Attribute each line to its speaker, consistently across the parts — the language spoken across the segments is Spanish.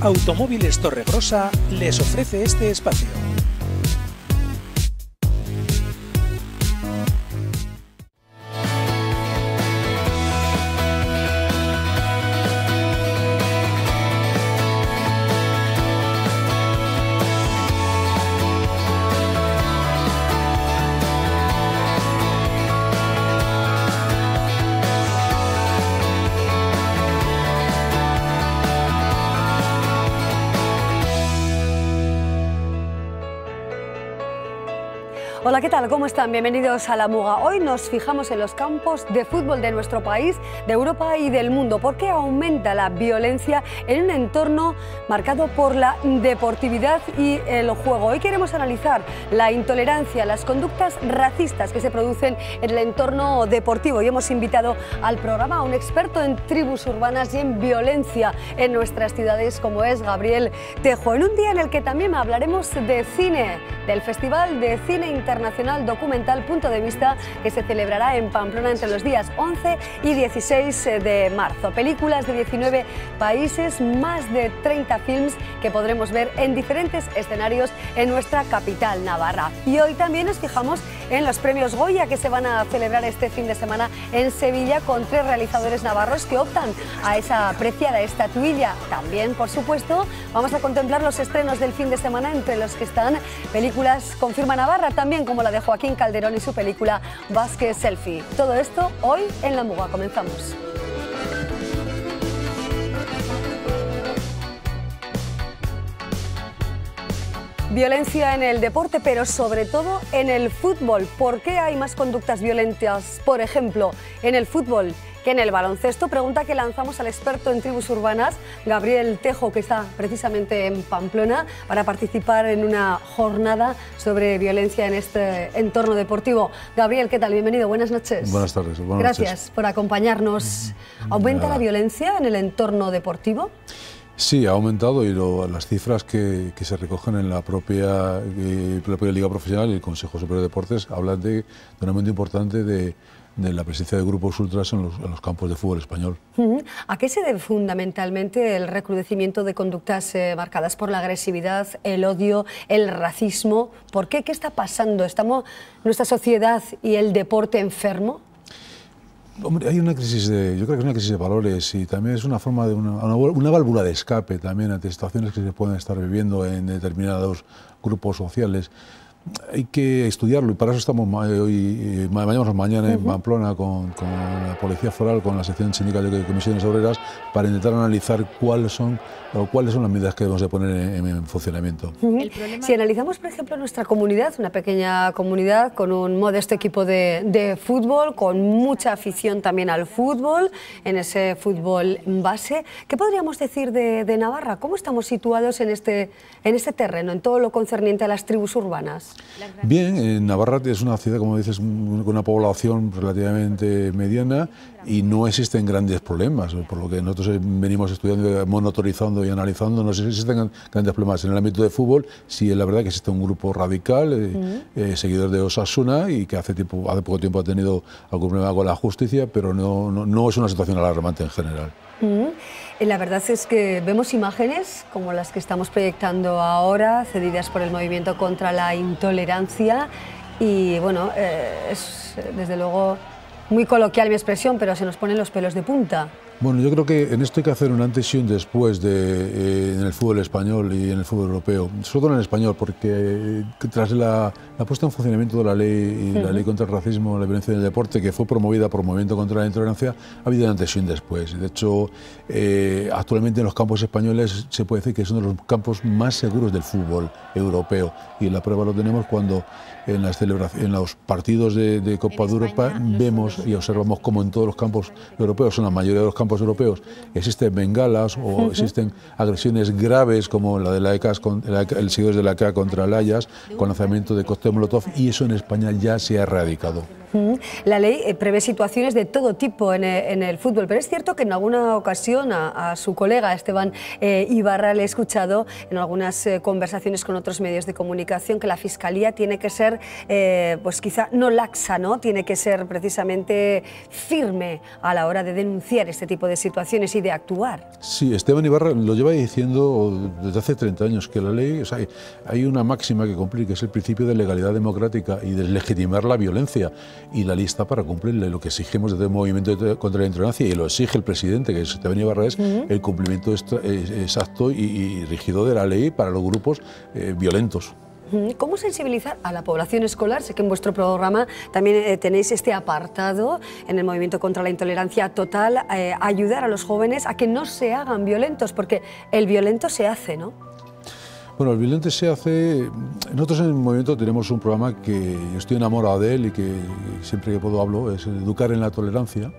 Speaker 1: Automóviles Torregrosa les ofrece este espacio.
Speaker 2: Hola, ¿qué tal? ¿Cómo están? Bienvenidos a La Muga. Hoy nos fijamos en los campos de fútbol de nuestro país, de Europa y del mundo. ¿Por qué aumenta la violencia en un entorno marcado por la deportividad y el juego? Hoy queremos analizar la intolerancia, las conductas racistas que se producen en el entorno deportivo. Y hemos invitado al programa a un experto en tribus urbanas y en violencia en nuestras ciudades, como es Gabriel Tejo. En un día en el que también hablaremos de cine, del Festival de Cine Internacional Documental Punto de Vista, que se celebrará en Pamplona entre los días 11 y 16 de marzo. Películas de 19 países, más de 30 films que podremos ver en diferentes escenarios en nuestra capital, Navarra. Y hoy también nos fijamos en los premios Goya, que se van a celebrar este fin de semana en Sevilla, con 3 realizadores navarros que optan a esa apreciada estatuilla. También, por supuesto, vamos a contemplar los estrenos del fin de semana, entre los que están películas con firma navarra, también como la de Joaquín Calderón y su película Vázquez Selfie. Todo esto hoy en La Muga. Comenzamos. Violencia en el deporte, pero sobre todo en el fútbol. ¿Por qué hay más conductas violentas, por ejemplo, en el fútbol que en el baloncesto? Pregunta que lanzamos al experto en tribus urbanas, Gabriel Tejo, que está precisamente en Pamplona para participar en una jornada sobre violencia en este entorno deportivo. Gabriel, ¿qué tal? Bienvenido, buenas noches.
Speaker 3: Buenas tardes.
Speaker 2: Gracias por acompañopinarnos. ¿Aumenta la violencia en el entorno deportivo?
Speaker 3: Sí, ha aumentado, y las cifras que se recogen en la propia Liga Profesional y el Consejo Superior de Deportes hablan de un aumento importante de la presencia de grupos ultras en los campos de fútbol español.
Speaker 2: ¿A qué se debe fundamentalmente el recrudecimiento de conductas marcadas por la agresividad, el odio, el racismo? ¿Por qué? ¿Qué está pasando? ¿Estamos nuestra sociedad y el deporte enfermo?
Speaker 3: Hombre, hay una crisis yo creo que es una crisis de valores, y también es una forma de una válvula de escape también ante situaciones que se pueden estar viviendo en determinados grupos sociales. Hay que estudiarlo, y para eso estamos mañana en Pamplona con la Policía Foral, con la sección sindical de comisiones obreras, para intentar analizar cuáles son las medidas que debemos de poner en funcionamiento.
Speaker 2: Si analizamos, por ejemplo, nuestra comunidad, una pequeña comunidad con un modesto equipo de fútbol, con mucha afición también al fútbol, en ese fútbol base, ¿qué podríamos decir de Navarra? ¿Cómo estamos situados en este terreno, en todo lo concerniente a las tribus urbanas?
Speaker 3: Bien, Navarra es una ciudad, como dices, con una población relativamente mediana, y no existen grandes problemas, por lo que nosotros venimos estudiando, monitorizando y analizando. No existen grandes problemas en el ámbito de fútbol. Sí, es la verdad que existe un grupo radical, seguidor de Osasuna, y que hace poco tiempo ha tenido algún problema con la justicia, pero no es una situación alarmante en general.
Speaker 2: La verdad es que vemos imágenes como las que estamos proyectando ahora, cedidas por el movimiento contra la intolerancia, y bueno, es desde luego muy coloquial mi expresión, pero se nos ponen los pelos de punta.
Speaker 3: Bueno, yo creo que en esto hay que hacer un antes y un después en el fútbol español y en el fútbol europeo, sobre todo en el español, porque tras la puesta en funcionamiento de la ley y la ley contra el racismo, la violencia en el deporte, que fue promovida por el Movimiento contra la Intolerancia, ha habido un antes y un después. De hecho, actualmente en los campos españoles se puede decir que son de los campos más seguros del fútbol europeo, y la prueba lo tenemos cuando en los partidos de Copa de Europa vemos y observamos cómo en todos los campos europeos, en la mayoría de los campos europeos, existen bengalas o existen agresiones graves, como la de el seguidores de la ECA contra el Ajax, con lanzamiento de cóctel Molotov, y eso en España ya se ha erradicado.
Speaker 2: La ley prevé situaciones de todo tipo en el fútbol, pero es cierto que en alguna ocasión a su colega Esteban Ibarra le he escuchado en algunas conversaciones con otros medios de comunicación que la Fiscalía tiene que ser, pues quizá no laxa, ¿no? Tiene que ser precisamente firme a la hora de denunciar este tipo de situaciones y de actuar.
Speaker 3: Sí, Esteban Ibarra lo lleva diciendo desde hace 30 años, que la ley, o sea, hay una máxima que cumplir, que es el principio de legalidad democrática y de legitimar la violencia. Y la lista para cumplirle. Lo que exigimos desde el movimiento contra la intolerancia, y lo exige el presidente, que es Esteban Ibarra, es el cumplimiento exacto y rígido de la ley para los grupos violentos.
Speaker 2: ¿Cómo sensibilizar a la población escolar? Sé que en vuestro programa también tenéis este apartado en el movimiento contra la intolerancia total, ayudar a los jóvenes a que no se hagan violentos, porque el violento se hace, ¿no?
Speaker 3: Bueno, el violento se hace... Nosotros en el movimiento tenemos un programa que yo estoy enamorado de él y que siempre que puedo hablo, es Educar en la Tolerancia,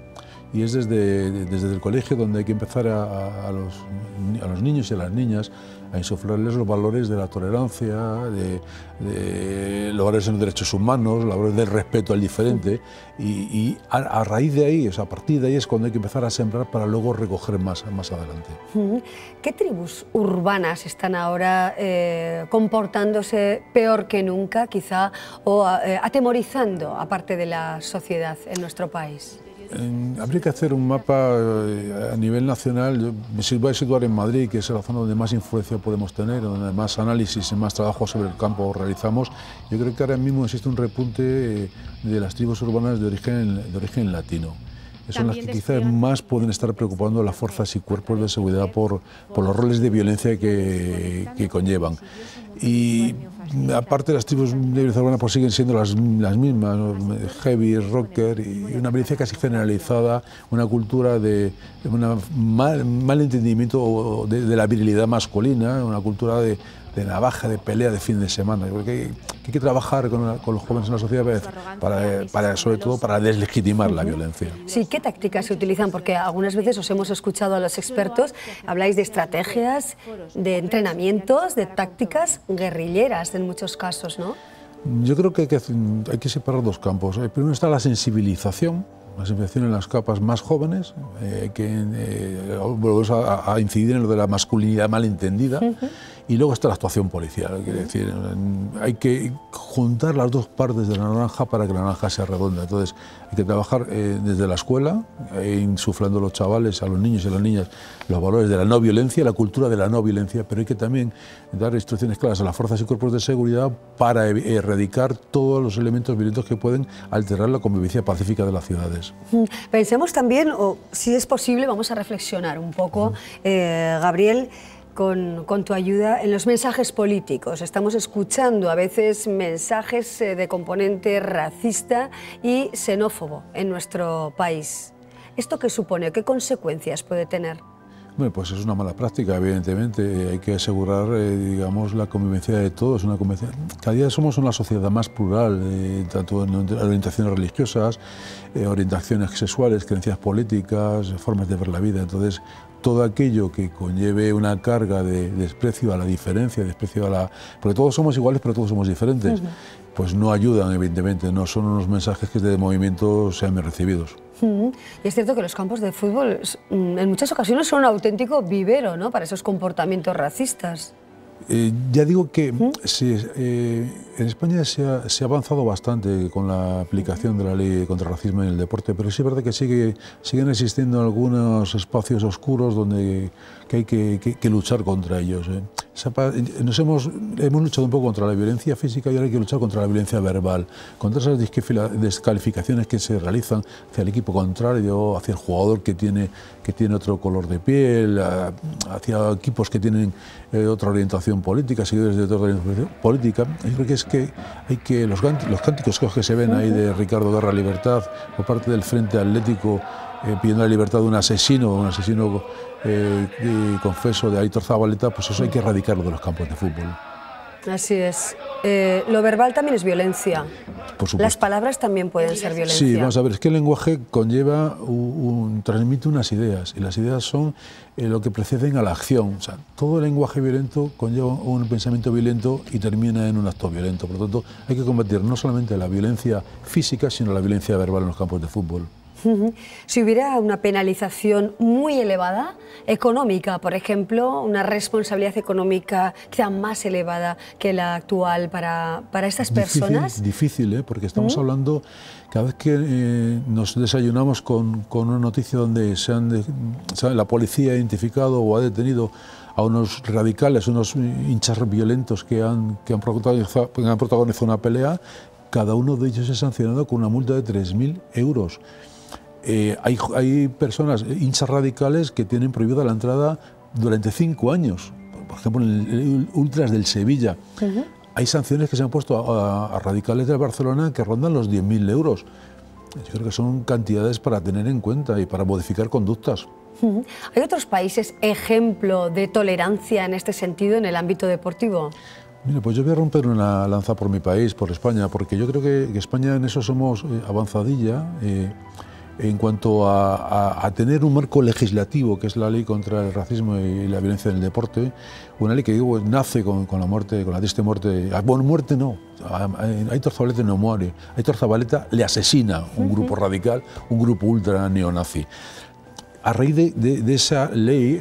Speaker 3: y es desde el colegio donde hay que empezar a los niños y a las niñas a insuflarles los valores de la tolerancia, de los valores de los derechos humanos, los valores del respeto al diferente, y a raíz de ahí, o sea, a partir de ahí es cuando hay que empezar a sembrar para luego recoger más adelante.
Speaker 2: ¿Qué tribus urbanas están ahora comportándose peor que nunca, quizá, o atemorizando a parte de la sociedad en nuestro país?
Speaker 3: Habría que hacer un mapa a nivel nacional. Yo me voy a situar en Madrid, que es la zona donde más influencia podemos tener, donde más análisis y más trabajo sobre el campo realizamos. Yo creo que ahora mismo existe un repunte de las tribus urbanas de origen latino. Son las que quizás más pueden estar preocupando a las fuerzas y cuerpos de seguridad por los roles de violencia que conllevan. Y aparte las tribus de violencia urbana pues siguen siendo las mismas, ¿no? Heavy, rocker, y una violencia casi generalizada, una cultura de un mal entendimiento de la virilidad masculina, una cultura de navaja, de pelea de fin de semana. Yo creo que hay que trabajar con los jóvenes en la sociedad sobre todo para deslegitimar la violencia.
Speaker 2: Sí, ¿qué tácticas se utilizan? Porque algunas veces os hemos escuchado a los expertos, habláis de estrategias, de entrenamientos, de tácticas guerrilleras en muchos casos, ¿no? Yo creo
Speaker 3: que hay que separar dos campos. Primero está la sensibilización en las capas más jóvenes, volvemos a incidir en lo de la masculinidad malentendida, y luego está la actuación policial. Quiere decir, hay que juntar las dos partes de la naranja para que la naranja sea redonda. Entonces hay que trabajar desde la escuela, insuflando a los chavales, a los niños y a las niñas, los valores de la no violencia, la cultura de la no violencia, pero hay que también dar instrucciones claras a las fuerzas y cuerpos de seguridad para erradicar todos los elementos violentos que pueden alterar la convivencia pacífica de las ciudades.
Speaker 2: Pensemos también, o si es posible, vamos a reflexionar un poco, Gabriel, con tu ayuda, en los mensajes políticos. Estamos escuchando a veces mensajes de componente racista y xenófobo en nuestro país. ¿Esto qué supone? ¿Qué consecuencias puede tener?
Speaker 3: Bueno, pues es una mala práctica, evidentemente. Hay que asegurar, digamos, la convivencia de todos. Cada día somos una sociedad más plural, tanto en orientaciones religiosas, orientaciones sexuales, creencias políticas, formas de ver la vida. Entonces, todo aquello que conlleve una carga de desprecio a la diferencia, porque todos somos iguales, pero todos somos diferentes, pues no ayudan, evidentemente. No son unos mensajes que desde movimiento sean bien recibidos.
Speaker 2: Y es cierto que los campos de fútbol en muchas ocasiones son un auténtico vivero, ¿no?, para esos comportamientos racistas.
Speaker 3: Ya digo que en España se ha avanzado bastante con la aplicación de la ley contra el racismo en el deporte, pero sí es verdad que siguen existiendo algunos espacios oscuros donde hay que luchar contra ellos. Hemos luchado un poco contra la violencia física y ahora hay que luchar contra la violencia verbal, contra esas descalificaciones que se realizan hacia el equipo contrario, hacia el jugador que tiene otro color de piel, hacia equipos que tienen otra orientación política, seguidores de otra orientación política. Yo creo que hay que los cánticos que se ven ahí de Ricardo Guerra Libertad por parte del Frente Atlético, pidiendo la libertad de un asesino confeso de Aitor Zabaleta, pues eso hay que erradicarlo de los campos de fútbol.
Speaker 2: Así es. Lo verbal también es violencia.
Speaker 3: Por supuesto.
Speaker 2: Las palabras también pueden ser violencia.
Speaker 3: Sí, vamos a ver, es que el lenguaje conlleva, transmite unas ideas, y las ideas son lo que preceden a la acción. O sea, todo el lenguaje violento conlleva un pensamiento violento y termina en un acto violento. Por lo tanto, hay que combatir no solamente la violencia física, sino la violencia verbal en los campos de fútbol.
Speaker 2: Si hubiera una penalización muy elevada, económica, por ejemplo, una responsabilidad económica quizá más elevada que la actual para estas personas.
Speaker 3: Difícil, porque estamos hablando, cada vez que nos desayunamos con una noticia donde la policía ha identificado o ha detenido a unos radicales, unos hinchas violentos que han protagonizado una pelea, cada uno de ellos es sancionado con una multa de 3.000 euros. Hay personas, hinchas radicales, que tienen prohibida la entrada durante 5 años. Por ejemplo, en el Ultras del Sevilla. Hay sanciones que se han puesto a radicales de Barcelona que rondan los 10.000 euros. Yo creo que son cantidades para tener en cuenta y para modificar conductas.
Speaker 2: ¿Hay otros países ejemplo de tolerancia en este sentido en el ámbito deportivo?
Speaker 3: Mira, pues yo voy a romper una lanza por mi país, por España, porque yo creo que España en eso somos avanzadilla. En cuanto a tener un marco legislativo, que es la ley contra el racismo y la violencia en el deporte, una ley que digo nace con la muerte, con la triste muerte. Bueno, muerte no, Aitor Zabaleta no muere, Aitor Zabaleta le asesina un grupo radical, un grupo ultra neonazi. A raíz de esa ley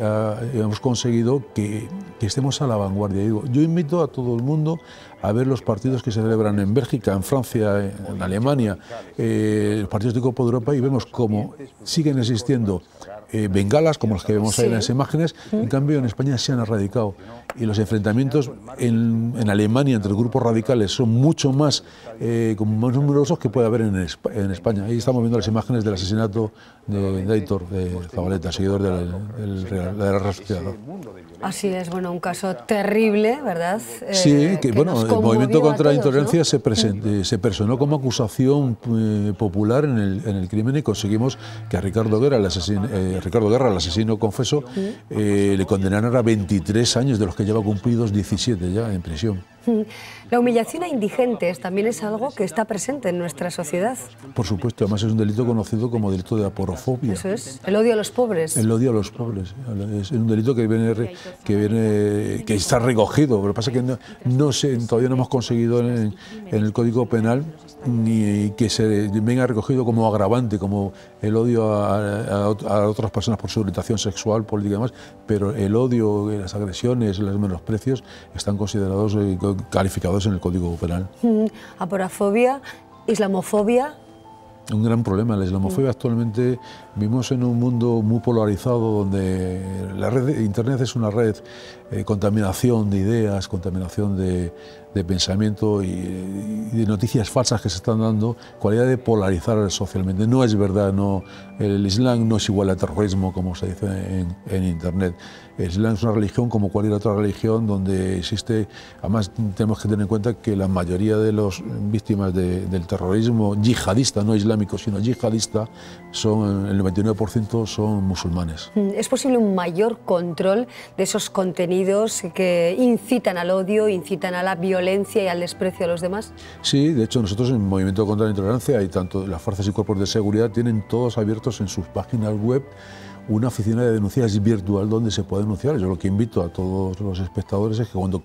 Speaker 3: hemos conseguido que estemos a la vanguardia. Yo invito a todo el mundo a ver los partidos que se celebran en Bélgica, en Francia, en Alemania, los partidos de Copa de Europa, y vemos cómo siguen existiendo bengalas, como las que vemos ahí en las imágenes. En cambio, en España se han erradicado. Y los enfrentamientos en Alemania entre grupos radicales son mucho más numerosos que puede haber en España. Ahí estamos viendo las imágenes del asesinato de Aitor Zabaleta, seguidor de la Real Sociedad.
Speaker 2: Así es, bueno, un caso terrible, ¿verdad?
Speaker 3: Sí, que bueno, el movimiento contra la intolerancia, ¿no?, se personó como acusación popular en el crimen, y conseguimos que a Ricardo Guerra, el asesino confeso, le condenaran a 23 años, de los que lleva cumplidos 17 ya en prisión.
Speaker 2: La humillación a indigentes también es algo que está presente en nuestra sociedad.
Speaker 3: Por supuesto, además es un delito conocido como delito de aporofobia.
Speaker 2: Eso es, el odio a los pobres.
Speaker 3: El odio a los pobres. Es un delito que está recogido. Lo que pasa es que todavía no hemos conseguido en el Código Penal ni que se venga recogido como agravante, como el odio a otras personas por su orientación sexual, política y demás, pero el odio, las agresiones, los menosprecios están considerados, calificados en el Código Penal.
Speaker 2: Aporofobia, islamofobia.
Speaker 3: Un gran problema. La islamofobia actualmente vivimos en un mundo muy polarizado, donde la red de Internet es una red, contaminación de ideas, contaminación de pensamiento y de noticias falsas que se están dando, cualidad de polarizar socialmente. No es verdad, el Islam no es igual al terrorismo, como se dice en Internet. El Islam es una religión como cualquier otra religión, donde existe, además tenemos que tener en cuenta que la mayoría de las víctimas del terrorismo yihadista, no islámico, sino yihadista, el 99% son musulmanes.
Speaker 2: ¿Es posible un mayor control de esos contenidos que incitan al odio, incitan a la violencia y al desprecio a los demás?
Speaker 3: Sí, de hecho nosotros en el Movimiento contra la Intolerancia, y tanto las fuerzas y cuerpos de seguridad tienen todos abiertos en sus páginas web una oficina de denuncias virtual donde se puede denunciar. Yo lo que invito a todos los espectadores es que cuando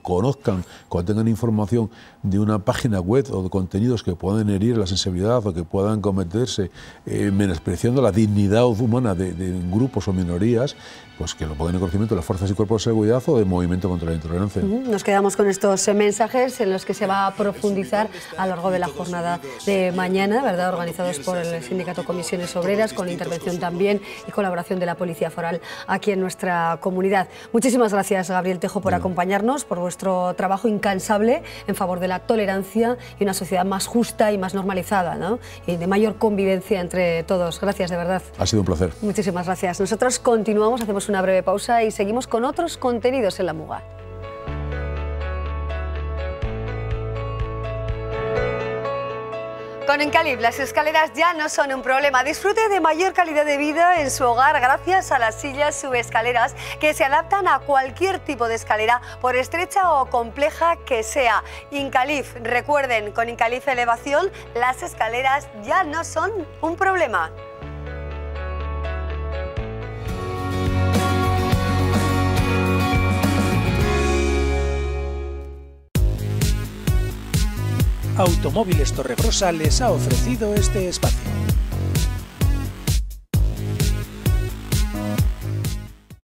Speaker 3: tengan información de una página web o de contenidos que puedan herir la sensibilidad o que puedan cometerse menospreciando la dignidad humana de grupos o minorías, pues que lo pongan en conocimiento de las fuerzas y cuerpos de seguridad o del Movimiento contra la Intolerancia.
Speaker 2: Nos quedamos con estos mensajes en los que se va a profundizar a lo largo de la jornada de mañana, ¿verdad?, organizados por el Sindicato Comisiones Obreras, con intervención también y colaboración de la Policía Foral aquí en nuestra comunidad. Muchísimas gracias, Gabriel Tejo, por acompañarnos, por vuestro trabajo incansable en favor de la tolerancia y una sociedad más justa y más normalizada, ¿no?, y de mayor convivencia entre todos. Gracias, de verdad.
Speaker 3: Ha sido un placer.
Speaker 2: Muchísimas gracias. Nosotros continuamos, hacemos una breve pausa y seguimos con otros contenidos en La Muga. Con Incalif las escaleras ya no son un problema. Disfrute de mayor calidad de vida en su hogar gracias a las sillas subescaleras que se adaptan a cualquier tipo de escalera, por estrecha o compleja que sea. Incalif, recuerden, con Incalif Elevación las escaleras ya no son un problema.
Speaker 1: Automóviles Torregrosa les ha ofrecido este espacio.